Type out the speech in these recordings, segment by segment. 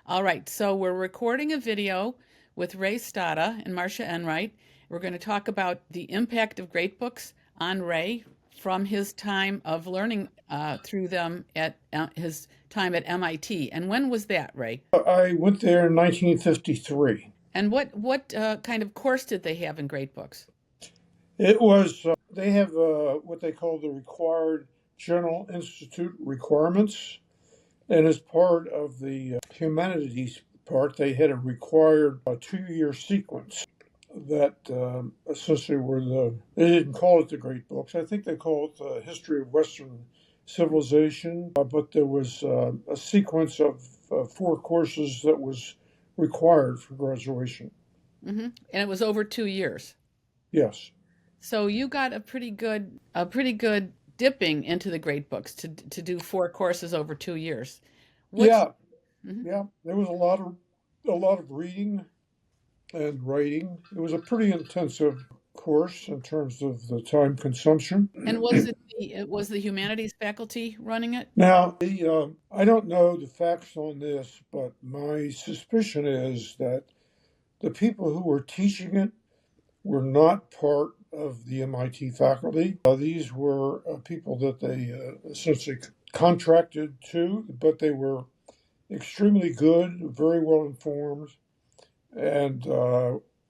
All right, so we're recording a video with Ray Stata and Marsha Enright. We're going to talk about the impact of great books on Ray from his time of learning through them at his time at MIT. And when was that, Ray? I went there in 1953. And what kind of course did they have in great books? It was, they have what they call the required General Institute requirements. And as part of the humanities part, they had a required 2-year sequence that essentially they didn't call it the Great Books. I think they call it the History of Western Civilization, but there was a sequence of 4 courses that was required for graduation. And it was over 2 years. Yes. So you got a pretty good dipping into the great books to do 4 courses over 2 years. What's Yeah, mhm. yeah. There was a lot of reading and writing. It was a pretty intensive course in terms of the time consumption. And was the humanities faculty running it? Now, I don't know the facts on this, but my suspicion is that the people who were teaching it were not part of the MIT faculty. These were people that they essentially contracted to, but they were extremely good, very well informed, and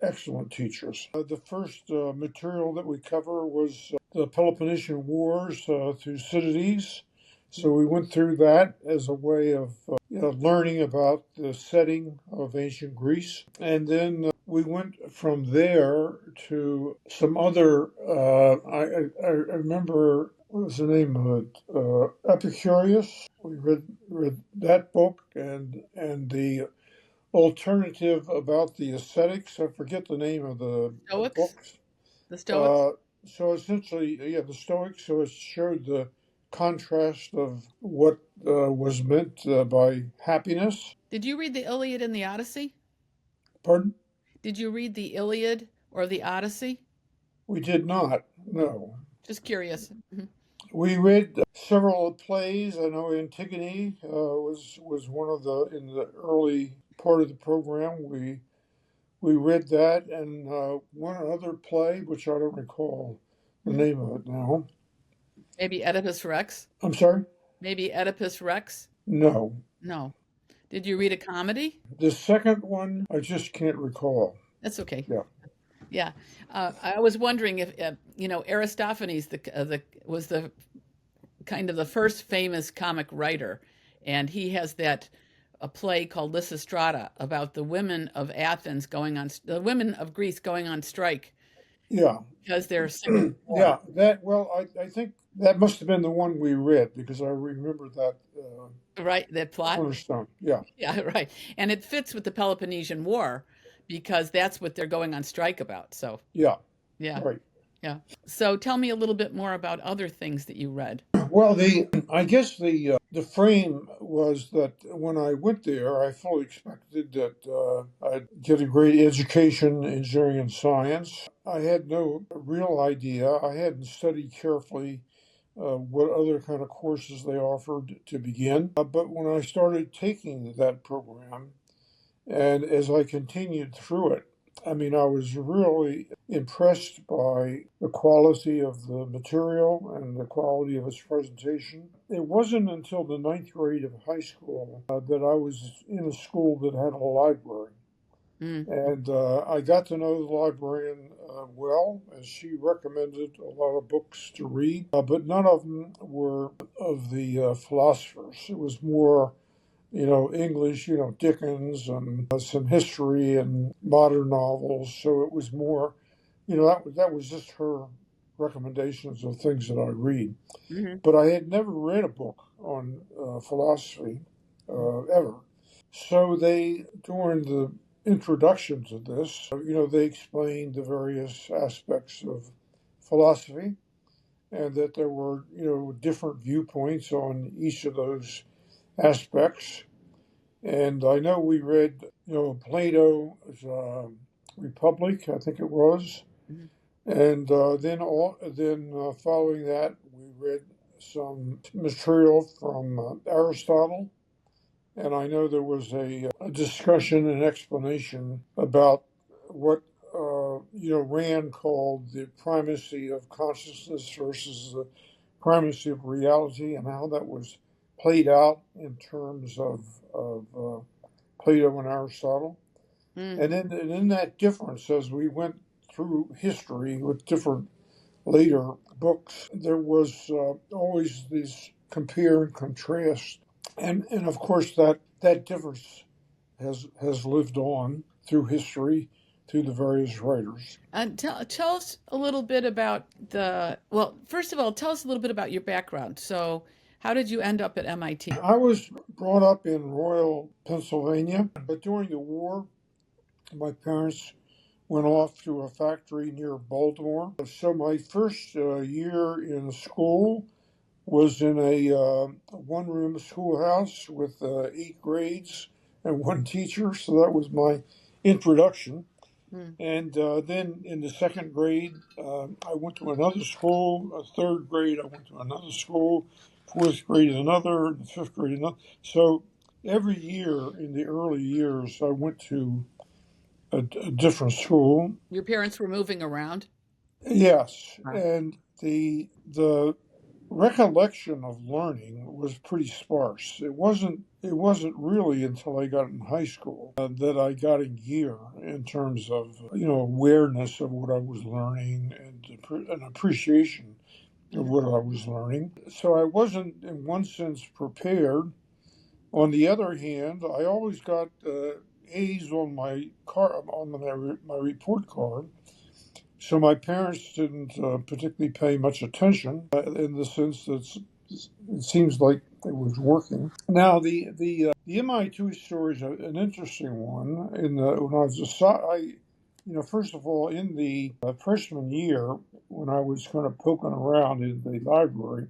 excellent teachers. The first material that we cover was the Peloponnesian Wars through Thucydides. So we went through that as a way of learning about the setting of ancient Greece. And then we went from there to some other, I remember, what was the name of it? Epicurus. We read that book and the alternative about the ascetics. I forget the name of the Stoics? books. The Stoics? So essentially, yeah, the Stoics. So it showed the contrast of what was meant by happiness. Did you read the Iliad and the Odyssey? Pardon? Did you read the Iliad or the Odyssey? We did not. No. Just curious. We read several plays. I know Antigone was one of the in the early part of the program. We read that and one other play, which I don't recall the Mhm. name of it now. Maybe Oedipus Rex? I'm sorry? Maybe Oedipus Rex? No. No. Did you read a comedy? The second one, I just can't recall. That's okay. Yeah. Yeah. I was wondering if, Aristophanes was the kind of the first famous comic writer, and he has a play called Lysistrata about the women of the women of Greece going on strike Yeah. because they're sick of war. Yeah. I think that must have been the one we read because I remember that Right, that plot. cornerstone. Yeah. Yeah, right. And it fits with the Peloponnesian War because that's what they're going on strike about. So, Yeah. yeah, Right. yeah. So tell me a little bit more about other things that you read. Well, I guess the frame was that when I went there, I fully expected that I'd get a great education, in engineering, and science. I had no real idea. I hadn't studied carefully what other kind of courses they offered to begin. But when I started taking that program, and as I continued through it, I mean, I was really impressed by the quality of the material and the quality of its presentation. It wasn't until the 9th grade of high school that I was in a school that had a library. Mm. And I got to know the librarian well, as she recommended a lot of books to read, but none of them were of the philosophers. It was more English, Dickens and some history and modern novels. So it was more, that was just her recommendations of things that I read. Hmm. But I had never read a book on philosophy ever. So during the introduction to this, they explained the various aspects of philosophy and that there were, different viewpoints on each of those aspects. And I know we read, Plato's Republic, I think it was, Hmm. and then following that, we read some material from Aristotle, And I know there was a discussion and explanation about what Rand called the primacy of consciousness versus the primacy of reality, and how that was played out in terms of Plato and Aristotle. Mm. And in that difference, as we went through history with different later books, there was always this compare and contrast, and of course that difference has lived on through history, through the various writers. And tell us a little bit about well, first of all, tell us a little bit about your background. So, how did you end up at MIT? I was brought up in Royal, Pennsylvania, but during the war, my parents went off to a factory near Baltimore. So my first year in school was in a one-room schoolhouse with 8 grades and one teacher. So that was my introduction. Mm. And then in the second grade, I went to another school. Third grade, I went to another school. Fourth grade, another. And fifth grade, another. So every year in the early years, I went to a different school. Your parents were moving around? Yes, Right. and the recollection of learning was pretty sparse. It wasn't really until I got in high school that I got in gear in terms of awareness of what I was learning and an appreciation of Mhm. what I was learning. So I wasn't in one sense prepared. On the other hand, I always got A's on my report card, so my parents didn't particularly pay much attention in the sense that it seems like it was working. Now the MIT story is an interesting one. When I was first of all, in the freshman year, when I was kind of poking around in the library,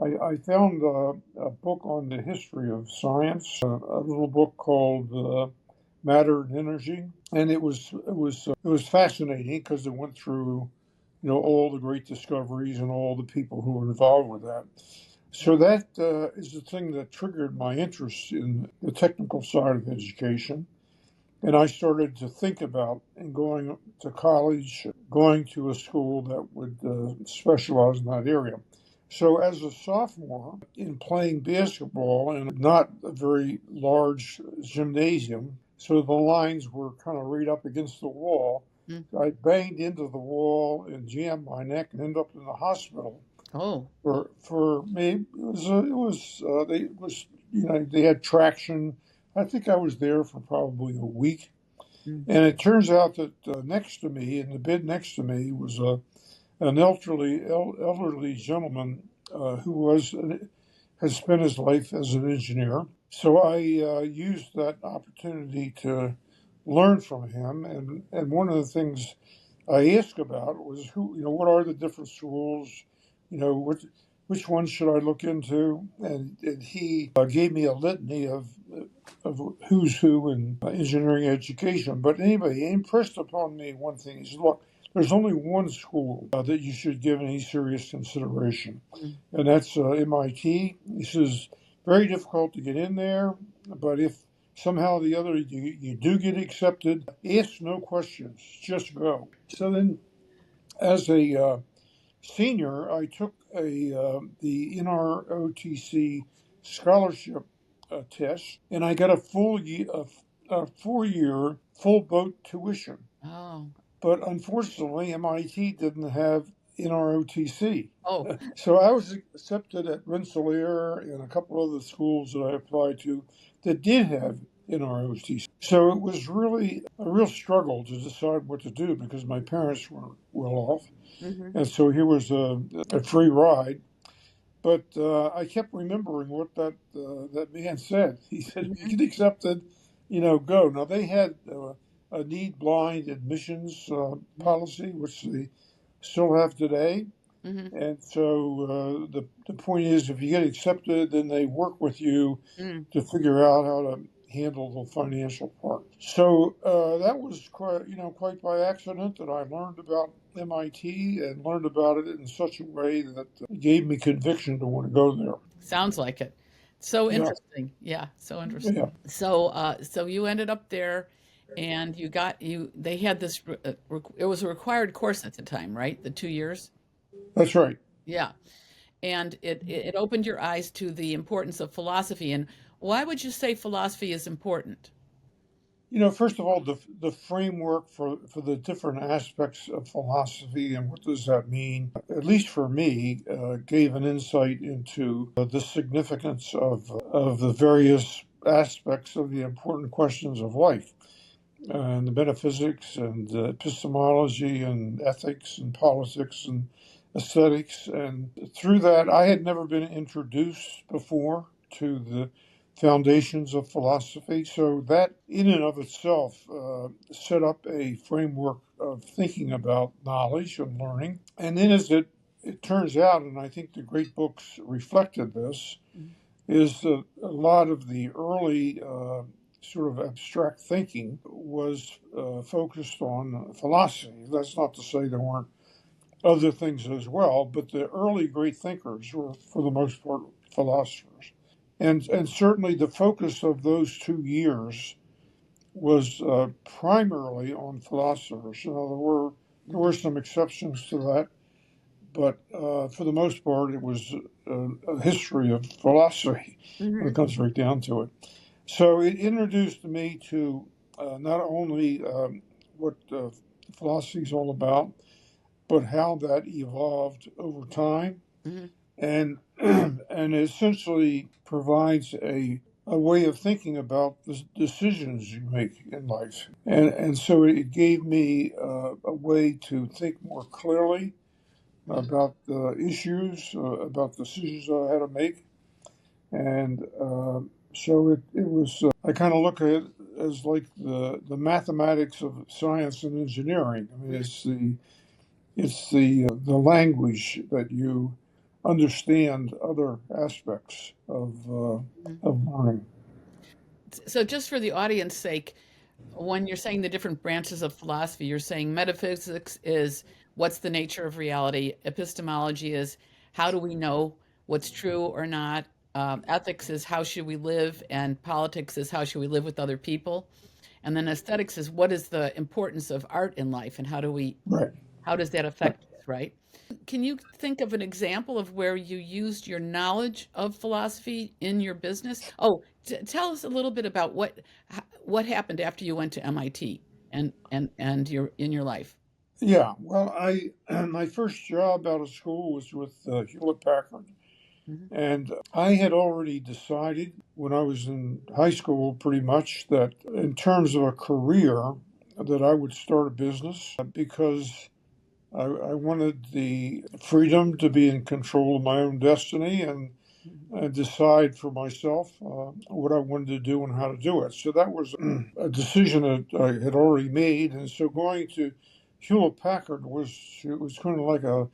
I found a book on the history of science, a little book called Matter and Energy, and it was fascinating because it went through all the great discoveries and all the people who were involved with that. So that is the thing that triggered my interest in the technical side of education. And I started to think about and going to college, going to a school that would specialize in that area. So as a sophomore, in playing basketball in not a very large gymnasium, so the lines were kind of right up against the wall. Mm. I banged into the wall and jammed my neck and ended up in the hospital Oh. for maybe they had traction. I think I was there for probably a week, Mm. and it turns out that next to me, in the bed next to me, was an elderly gentleman who had spent his life as an engineer. So I used that opportunity to learn from him, and one of the things I asked about was what are the different schools, which ones should I look into, and he gave me a litany of who's who in engineering education. But anyway, he impressed upon me one thing. He said, "Look, there's only one school that you should give any serious consideration, Mm. and that's MIT." He says, "Very difficult to get in there, but if somehow or the other you do get accepted, ask no questions, just go." So then, as a senior, I took the NROTC scholarship test, and I got a full year, a 4 year full boat tuition. Oh. But unfortunately, MIT didn't have NROTC. Oh. So I was accepted at Rensselaer and a couple other schools that I applied to that did have NROTC. So it was really a real struggle to decide what to do because my parents were well off. Hmm. And so here was a free ride. But I kept remembering what that man said. He said, if you Hmm. get accepted, go. Now, they had a need blind admissions policy, which they still have today. Hmm. And so the point is, if you get accepted, then they work with you Mm. to figure out how to handle the financial part. So that was quite by accident that I learned about MIT and learned about it in such a way that gave me conviction to want to go there. Sounds like it. So Yeah, interesting. Yeah, so interesting. yeah, So you ended up there, and they had this. It was a required course at the time, right? The 2 years. that's right. Yeah, and it opened your eyes to the importance of philosophy. And why would you say philosophy is important? First of all, the framework for the different aspects of philosophy and what does that mean, at least for me, gave an insight into the significance of the various aspects of the important questions of life, and the metaphysics and epistemology and ethics and politics and aesthetics. And through that, I had never been introduced before to the foundations of philosophy. So that, in and of itself, set up a framework of thinking about knowledge and learning. And then, as it turns out, and I think the great books reflected this, is that a lot of the early sort of abstract thinking was focused on philosophy. That's not to say there weren't other things as well, but the early great thinkers were, for the most part, philosophers. And certainly the focus of those 2 years was primarily on philosophers. There were some exceptions to that, but for the most part, it was a history of philosophy when Mm-hmm. it comes right down to it. So it introduced me to not only what philosophy is all about, but how that evolved over time, Hmm. and and essentially provides a way of thinking about the decisions you make in life. And so it gave me a way to think more clearly about the issues, about decisions I had to make. And so it was, I kind of look at it as like the mathematics of science and engineering. I mean, it's the language that you understand other aspects of learning. So, just for the audience sake, when you're saying the different branches of philosophy, you're saying metaphysics is what's the nature of reality, epistemology is how do we know what's true or not, ethics is how should we live, and politics is how should we live with other people, and then aesthetics is what is the importance of art in life and Right. how does that Right. affect us, right? Can you think of an example of where you used your knowledge of philosophy in your business? Oh, tell us a little bit about what happened after you went to MIT and your in your life. Yeah. Well, I my first job out of school was with Hewlett Packard. Hmm. And I had already decided when I was in high school, pretty much, that in terms of a career, that I would start a business because I wanted the freedom to be in control of my own destiny and decide for myself what I wanted to do and how to do it. So that was a decision that I had already made. And so going to Hewlett Packard was kind of like a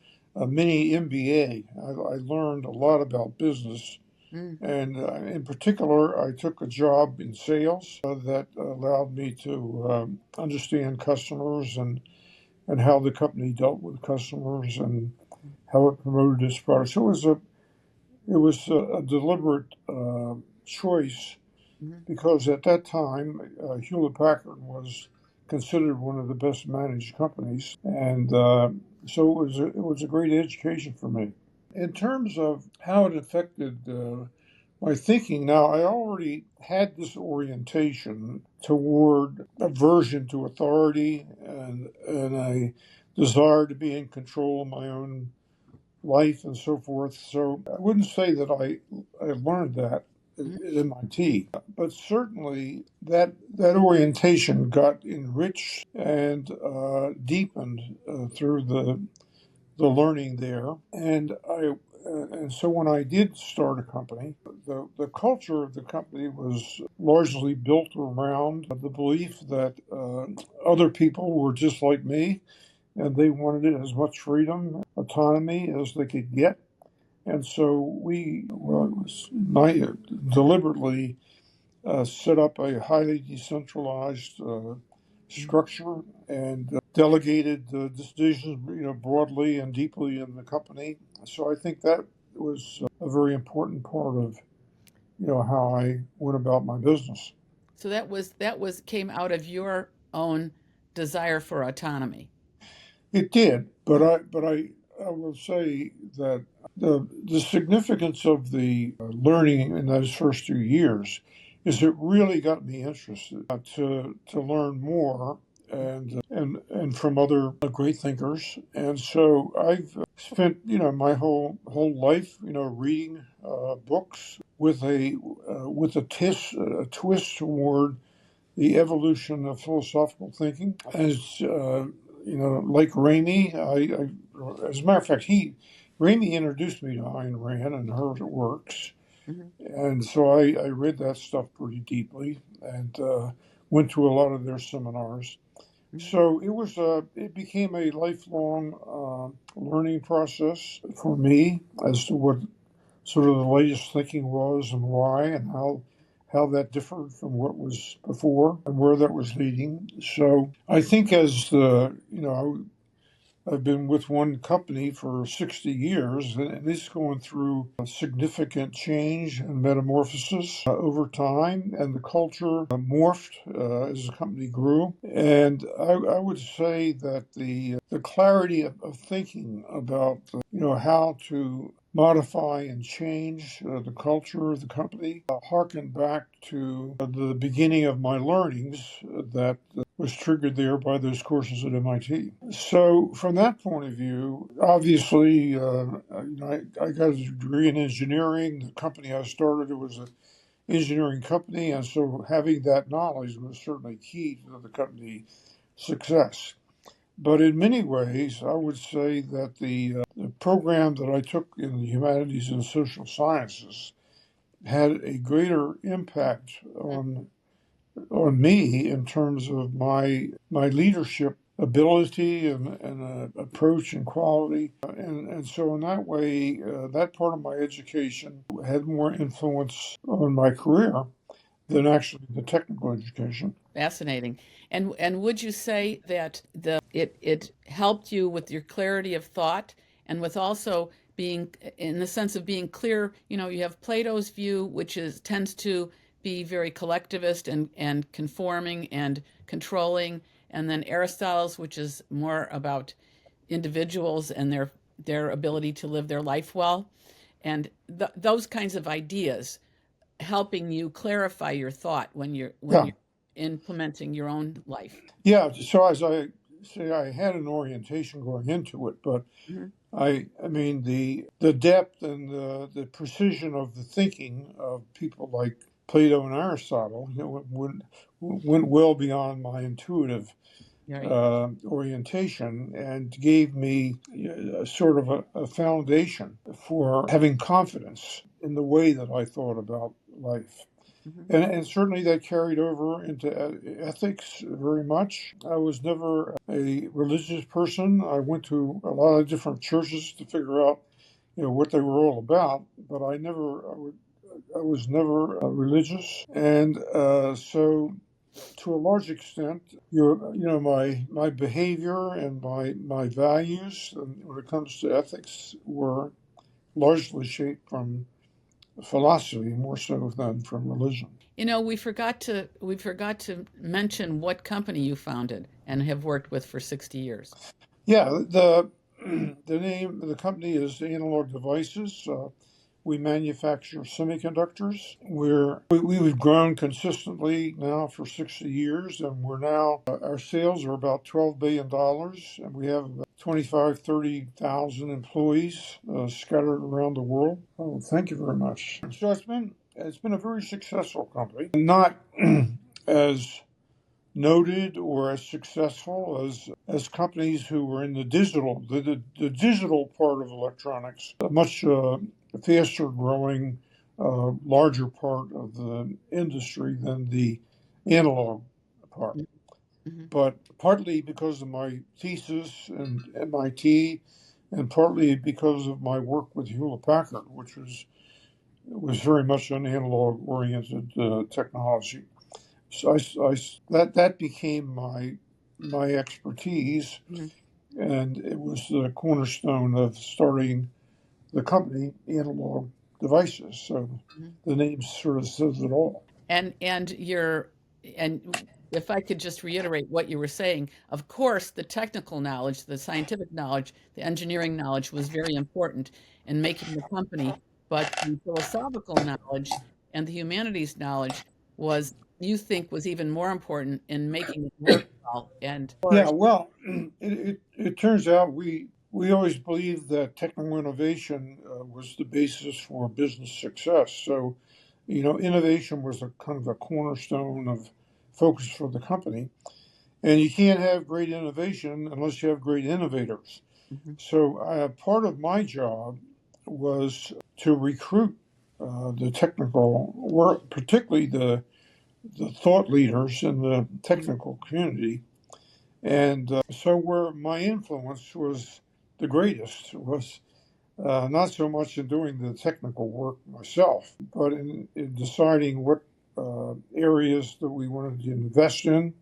mini MBA. I learned a lot about business. Mm-hmm. And in particular, I took a job in sales that allowed me to understand customers and how the company dealt with customers and how it promoted its products. It was a deliberate choice because at that time, Hewlett Packard was considered one of the best managed companies, and so it was a great education for me. In terms of how it affected my thinking, now I already had this orientation toward aversion to authority and a desire to be in control of my own life and so forth. So I wouldn't say that I learned that at MIT, but certainly that orientation got enriched and deepened through the learning there. And so when I did start a company, the culture of the company was largely built around the belief that other people were just like me and they wanted as much freedom, autonomy as they could get. And so it was deliberately set up a highly decentralized structure and delegated the decisions, broadly and deeply in the company. So I think that was a very important part of how I went about my business. So that was came out of your own desire for autonomy. It did, I will say that the significance of the learning in those first 2 years is it really got me interested to learn more and from other great thinkers. And so I've spent my whole life reading books with a twist toward the evolution of philosophical thinking. As like Ramy, as a matter of fact, Ramy introduced me to Ayn Rand and her works, Mhm. and so I read that stuff pretty deeply and went to a lot of their seminars. Mhm. So it became a lifelong learning process for me as to what sort of the latest thinking was and why and how that differed from what was before and where that was leading. So I think as I've been with one company for 60 years, and it's going through a significant change and metamorphosis over time, and the culture morphed as the company grew. And I would say that the clarity of thinking about how to modify and change the culture of the company harkened back to the beginning of my learnings that was triggered there by those courses at MIT. So, from that point of view, obviously, I got a degree in engineering. The company I started, it was an engineering company, and so having that knowledge was certainly key to the company success. But in many ways, I would say that the program that I took in the humanities and social sciences had a greater impact on me in terms of my leadership ability and approach and quality. And so in that way, that part of my education had more influence on my career than actually the technical education. Fascinating. And would you say that it helped you with your clarity of thought and with also being in the sense of being clear, you have Plato's view, which is tends to be very collectivist and conforming and controlling, and then Aristotle's, which is more about individuals and their ability to live their life well, and those kinds of ideas helping you clarify your thought when you're Yeah. implementing your own life. Yeah. So as I say, I had an orientation going into it, but Mhm. I mean the depth and the precision of the thinking of people like Plato and Aristotle, went well beyond my intuitive Right. orientation and gave me sort of a foundation for having confidence in the way that I thought about life. Mhm. And certainly that carried over into ethics very much. I was never a religious person. I went to a lot of different churches to figure out, what they were all about, but I was never religious. And so to a large extent, my behavior and my values when it comes to ethics were largely shaped from philosophy more so than from religion. We forgot to mention what company you founded and have worked with for 60 years. Yeah, the name of the company is Analog Devices. We manufacture semiconductors. We've grown consistently now for 60 years, and our sales are about $12 billion, and we have about 25, 30,000 employees scattered around the world. Oh, thank you very much. So it's been a very successful company, not as noted or as successful as companies who were in the digital part of electronics, a much faster growing, larger part of the industry than the analog part. Mhm. But partly because of my thesis in MIT, and partly because of my work with Hewlett Packard, which was very much an analog oriented technology. So that became my expertise, Mhm. and it was the cornerstone of starting the company Analog devices. So Mhm. the name sort of says it all. And you're and if I could just reiterate what you were saying, of course, the technical knowledge, the scientific knowledge, the engineering knowledge was very important in making the company, but the philosophical knowledge and the humanities knowledge was, you think, was even more important in making it work well. And of Yeah, course, well, it turns out we always believed that technical innovation was the basis for business success. So, innovation was a kind of a cornerstone of focus for the company. And you can't have great innovation unless you have great innovators. Mhm, So, part of my job was to recruit the technical work, particularly the thought leaders in the mhm, technical community. And so, where my influence was the greatest was not so much in doing the technical work myself, but in deciding what areas that we wanted to invest in,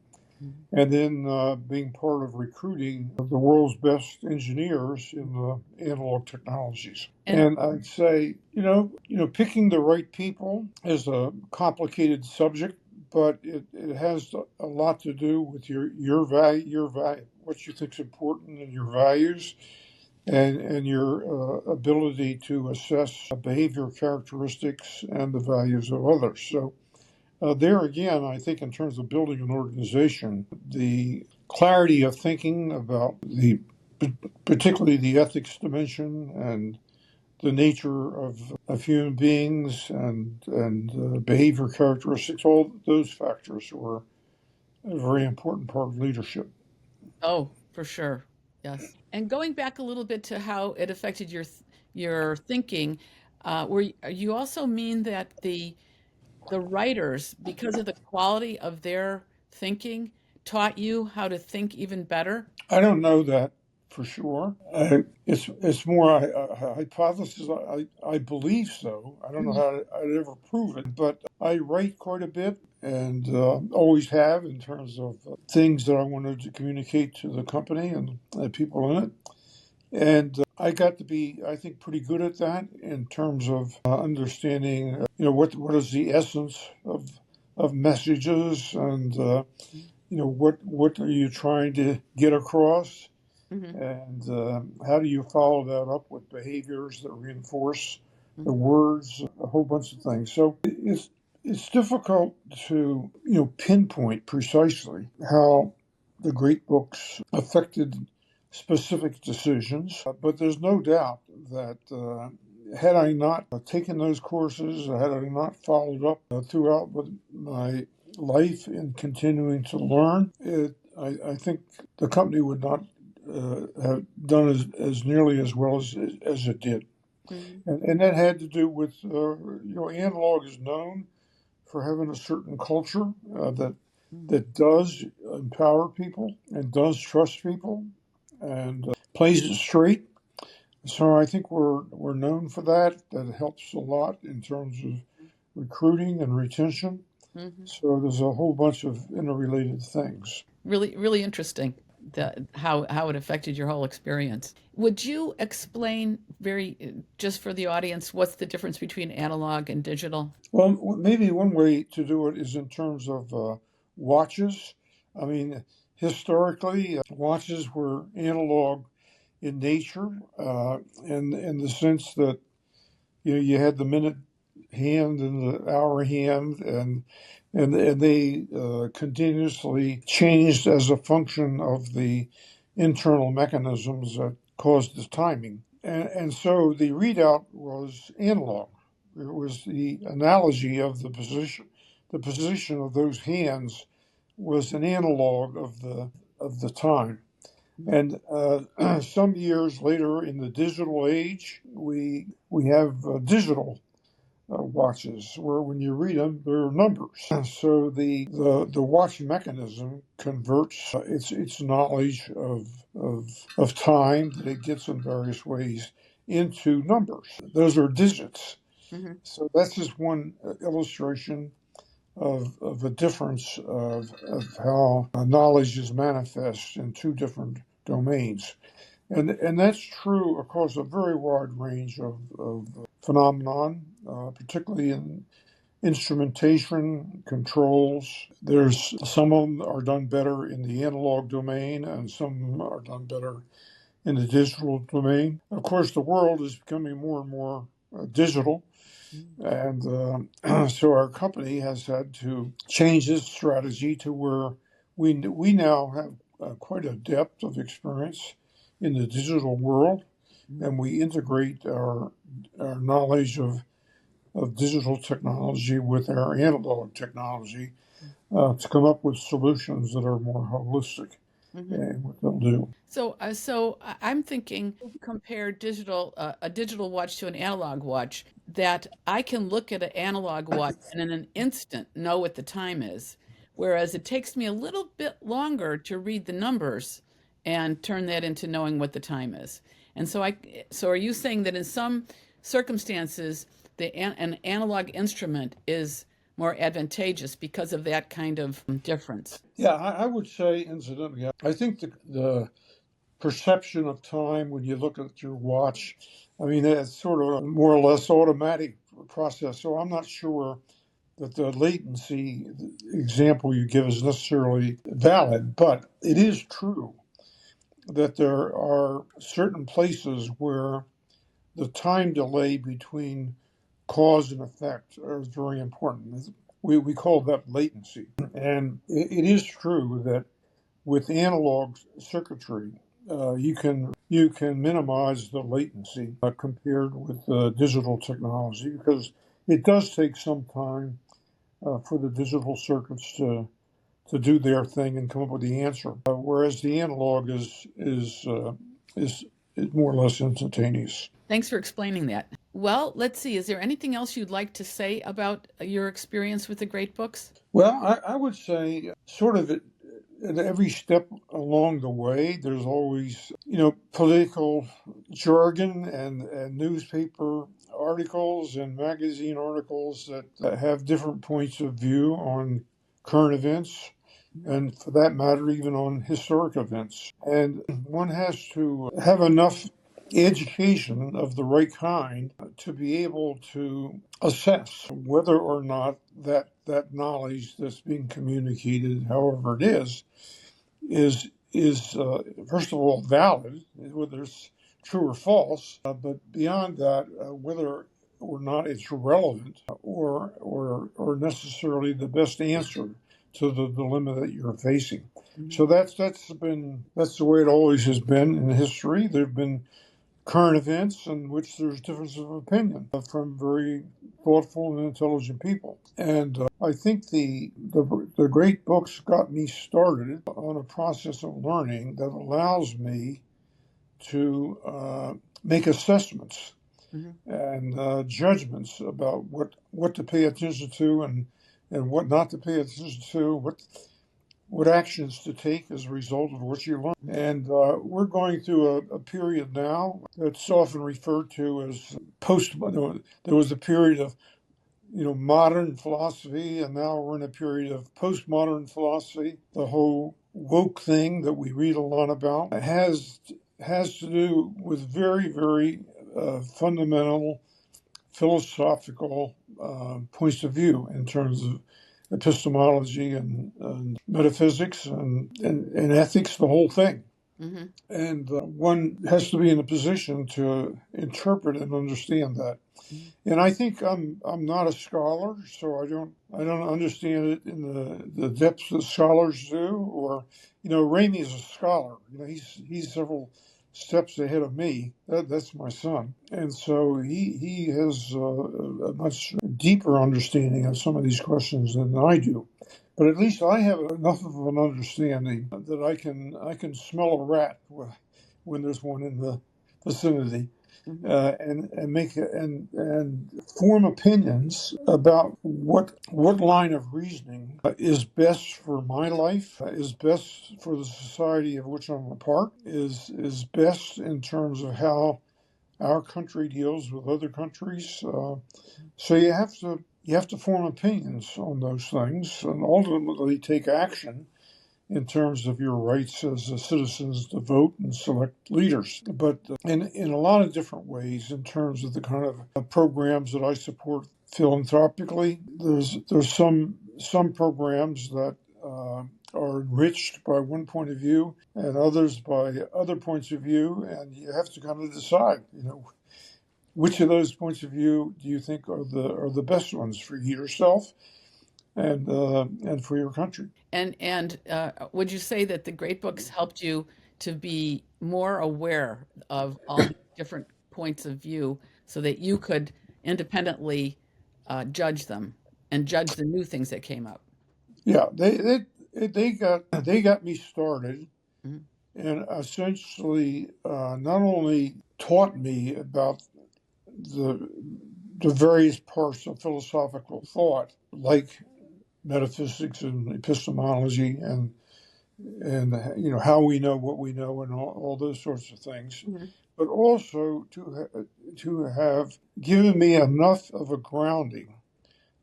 mhm, and then being part of recruiting the world's best engineers in the analog technologies. and And I'd say, picking the right people is a complicated subject, but it has a lot to do with your value, what you think is important, and your values, and your ability to assess behavior characteristics and the values of others. So there again, I think in terms of building an organization, the clarity of thinking about particularly the ethics dimension and the nature of human beings and behavior characteristics, all those factors were a very important part of leadership. oh, for sure. Yes. And going back a little bit to how it affected your thinking, you also mean that the writers, because of the quality of their thinking, taught you how to think even better? I don't know that for sure. It's more a hypothesis. I believe so. I don't know Mhm, how I'd ever prove it, but I write quite a bit and always have in terms of things that I wanted to communicate to the company and people in it. And I got to be, I think, pretty good at that in terms of understanding, what is the essence of messages and what are you trying to get across, mhm, and how do you follow that up with behaviors that reinforce the mhm, words, a whole bunch of things. So it's difficult to pinpoint precisely how the great books affected specific decisions, but there's no doubt that had I not taken those courses, had I not followed up throughout with my life in continuing to learn, I think the company would not have done as nearly as well as it did. mhm, And that had to do with, analog is known for having a certain culture mhm, that does empower people and does trust people and plays it straight. So I think we're known for that. That helps a lot in terms of recruiting and retention. mhm. So there's a whole bunch of interrelated things. Really, really interesting how it affected your whole experience. Would you explain just for the audience, what's the difference between analog and digital? Well, maybe one way to do it is in terms of watches. I mean, historically, watches were analog in nature, in the sense that you had the minute hand and the hour hand, and they continuously changed as a function of the internal mechanisms that caused the timing. And so the readout was analog. It was the analogy of the position. The position of those hands was an analog of the time. And some years later, in the digital age, we have digital watches where when you read them, they're numbers. So the watch mechanism converts its knowledge of time that it gets in various ways into numbers. Those are digits. Hmm. So that's just one illustration of a difference of how knowledge is manifest in two different domains. And that's true across a very wide range of phenomenon, particularly in instrumentation, controls. There's some of them are done better in the analog domain, and some are done better in the digital domain. Of course, the world is becoming more and more digital, and so our company has had to change its strategy to where we now have quite a depth of experience in the digital world, and we integrate our knowledge of digital technology with our analog technology to come up with solutions that are more holistic Mm-hmm. in what they'll do. I'm thinking compare a digital watch to an analog watch, that I can look at an analog watch and in an instant know what the time is, whereas it takes me a little bit longer to read the numbers and turn that into knowing what the time is. And so are you saying that in some circumstances an analog instrument is more advantageous because of that kind of difference? Yeah, I would say, incidentally, I think the perception of time when you look at your watch, I mean, it's sort of a more or less automatic process. So I'm not sure that the latency example you give is necessarily valid, but it is true that there are certain places where the time delay between cause and effect are very important. We call that latency. And it is true that with analog circuitry, you can minimize the latency compared with digital technology because it does take some time for the digital circuits to do their thing and come up with the answer. Whereas the analog is is more or less instantaneous. Thanks for explaining that. Well, let's see. Is there anything else you'd like to say about your experience with the great books? Well, I would say sort of at every step along the way, there's always, political jargon and newspaper articles and magazine articles that have different points of view on current events, and for that matter, even on historic events. And one has to have enough education of the right kind to be able to assess whether or not that knowledge that's being communicated, however it is first of all valid, whether it's true or false, but beyond that, whether or not it's relevant or necessarily the best answer to the dilemma that you're facing. So that's the way it always has been in history. There have been current events in which there's differences of opinion from very thoughtful and intelligent people. And I think the great books got me started on a process of learning that allows me to make assessments Mm-hmm. and judgments about what to pay attention to and what not to pay attention to, what actions to take as a result of what you learn. And we're going through a period now that's often referred to as post. There was a period of modern philosophy, and now we're in a period of postmodern philosophy. The whole woke thing that we read a lot about has to do with very very fundamental philosophical points of view in terms of epistemology and metaphysics and ethics, the whole thing. Mm-hmm. And one has to be in a position to interpret and understand that. And I think I'm not a scholar, so I don't understand it in the depths that scholars do. Or Ramey is a scholar. He's several steps ahead of me. That's my son, and so he has a much deeper understanding of some of these questions than I do. But at least I have enough of an understanding that I can smell a rat when there's one in the vicinity, Mm-hmm. and make and form opinions about what line of reasoning is best for my life, is best for the society of which I'm a part, is best in terms of how our country deals with other countries. So you have to form opinions on those things and ultimately take action in terms of your rights as citizens to vote and select leaders, but in a lot of different ways in terms of the kind of programs that I support philanthropically. There's some programs that are enriched by one point of view and others by other points of view, and you have to kind of decide, which of those points of view do you think are the best ones for yourself and for your country. And would you say that the great books helped you to be more aware of all these different points of view so that you could independently judge them and judge the new things that came up? Yeah, they got me started Mhm. and essentially not only taught me about the the various parts of philosophical thought, like metaphysics and epistemology and how we know what we know and all those sorts of things, Mhm. but also to have given me enough of a grounding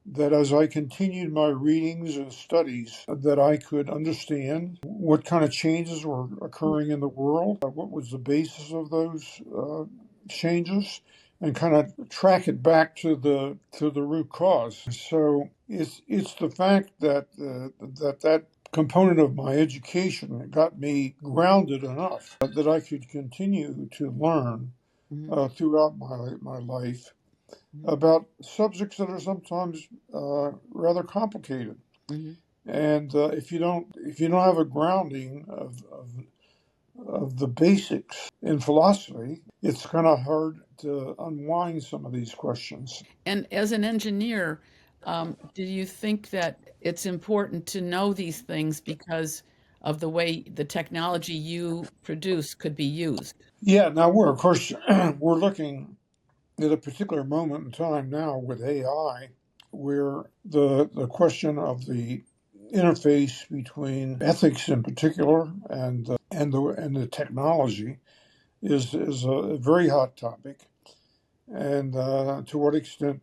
that as I continued my readings and studies, that I could understand what kind of changes were occurring in the world, what was the basis of those changes, and kind of track it back to the root cause. So it's the fact that that component of my education got me grounded enough that I could continue to learn Mhm. throughout my life Mhm. about subjects that are sometimes rather complicated. Mhm. And if you don't have a grounding of the basics in philosophy, it's kind of hard to unwind some of these questions. And as an engineer, do you think that it's important to know these things because of the way the technology you produce could be used? Yeah, now we're of course we're looking at a particular moment in time now with AI, where the question of the interface between ethics in particular and the technology is a very hot topic, and to what extent,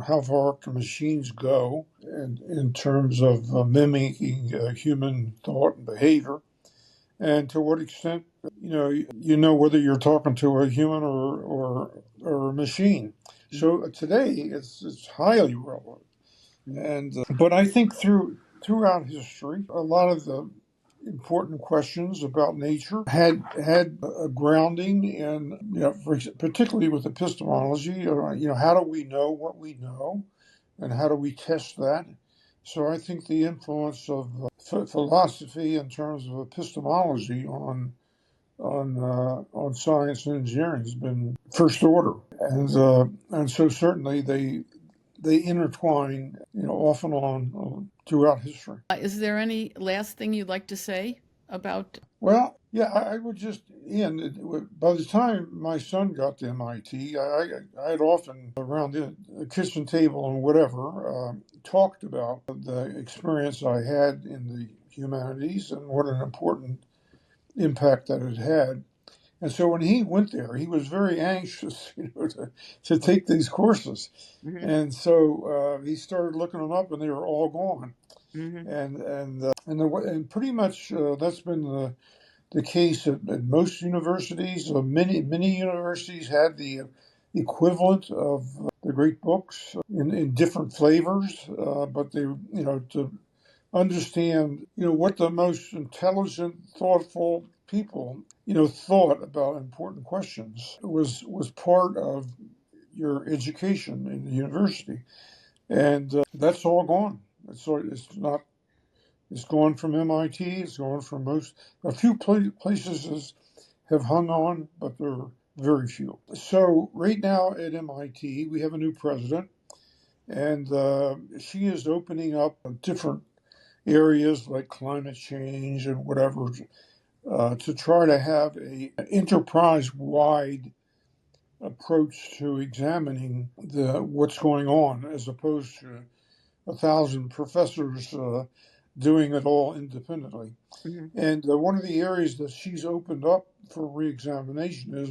how far can machines go in terms of mimicking human thought and behavior, and to what extent, whether you're talking to a human or a machine. Mhm. So today it's highly relevant, Mhm. and but I think throughout history, a lot of the important questions about nature had a grounding in, particularly with epistemology. How do we know what we know, and how do we test that? So I think the influence of philosophy in terms of epistemology on science and engineering has been first order, and so certainly they intertwine, off and on throughout history. Is there any last thing you'd like to say about? Well, yeah, I would just, Ian, by the time my son got to MIT, I had often around the kitchen table and whatever talked about the experience I had in the humanities and what an important impact that it had. And so when he went there, he was very anxious, to take these courses. Mhm. And so he started looking them up, and they were all gone. Mhm. And pretty much that's been the case at most universities. Many universities had the equivalent of the great books in different flavors, but they, to understand, what the most intelligent, thoughtful people, thought about important questions was part of your education in the university, and that's all gone. It's not. It's gone from MIT. It's gone from most. A few places have hung on, but there are very few. So right now at MIT, we have a new president, and she is opening up different areas like climate change and whatever, to try to have a enterprise-wide approach to examining the what's going on, as opposed to 1,000 professors doing it all independently. Mhm. And one of the areas that she's opened up for reexamination is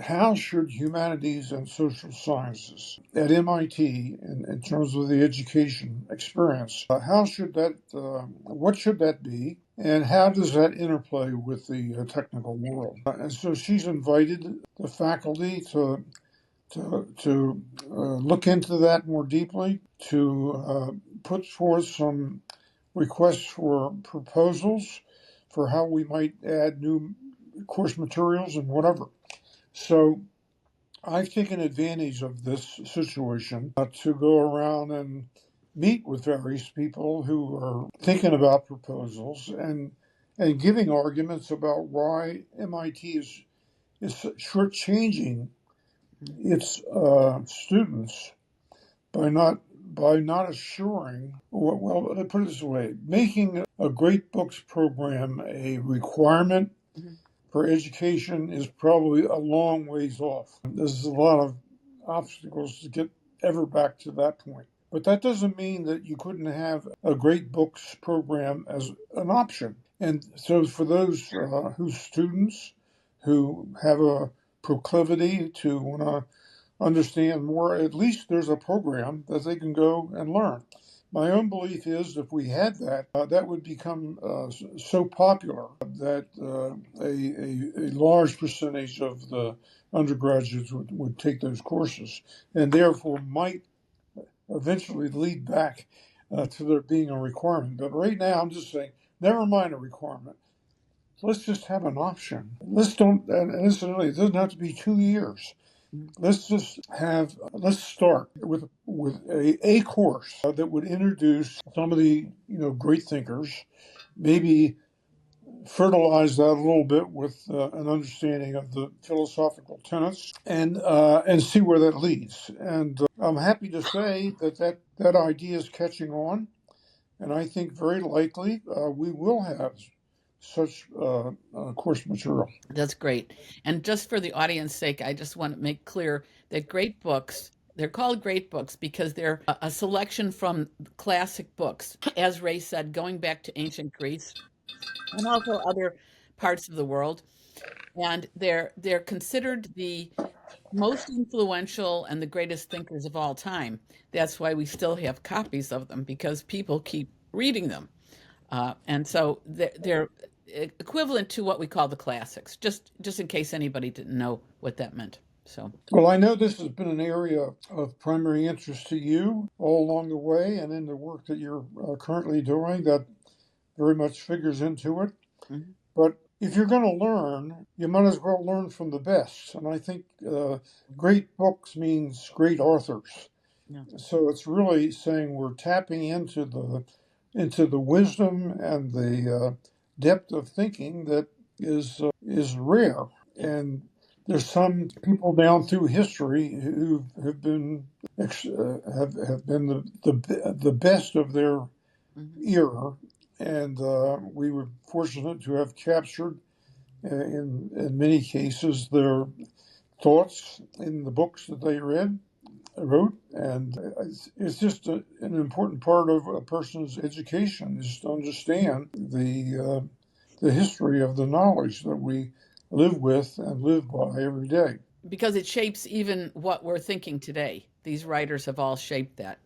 how should humanities and social sciences at MIT, in terms of the education experience, what should that be? And how does that interplay with the technical world? And so she's invited the faculty to look into that more deeply, to put forth some requests for proposals for how we might add new course materials and whatever. So I've taken advantage of this situation to go around and meet with various people who are thinking about proposals and giving arguments about why MIT is shortchanging its students by not assuring, well, let me put it this way, making a great books program a requirement Mm-hmm. for education is probably a long ways off. There's a lot of obstacles to get ever back to that point. But that doesn't mean that you couldn't have a great books program as an option. And so for those whose students who have a proclivity to want to understand more, at least there's a program that they can go and learn. My own belief is if we had that, that would become so popular that a large percentage of the undergraduates would take those courses and therefore might eventually lead back to there being a requirement. But right now, I'm just saying, never mind a requirement. Let's just have an option. Let's don't, and incidentally, it doesn't have to be 2 years. Let's start with a course that would introduce some of the great thinkers, maybe fertilize that a little bit with an understanding of the philosophical tenets, and see where that leads. And I'm happy to say that idea is catching on, and I think very likely we will have such course material. That's great. And just for the audience sake, I just want to make clear that great books, they're called great books because they're a selection from classic books, as Ray said, going back to ancient Greece and also other parts of the world. And they're considered the most influential and the greatest thinkers of all time. That's why we still have copies of them because people keep reading them. And so they're equivalent to what we call the classics, just in case anybody didn't know what that meant. So, Well, I know this has been an area of primary interest to you all along the way, and in the work that you're currently doing, that very much figures into it. mhm, But if you're going to learn, you might as well learn from the best. And I think great books means great authors. yeah. So it's really saying we're tapping into the wisdom and the depth of thinking that is rare. And there's some people down through history who have been have been the best of their Mhm. era, and we were fortunate to have captured in many cases their thoughts in the books that they wrote, and it's just an important part of a person's education is to understand the history of the knowledge that we live with and live by every day. Because it shapes even what we're thinking today. These writers have all shaped that.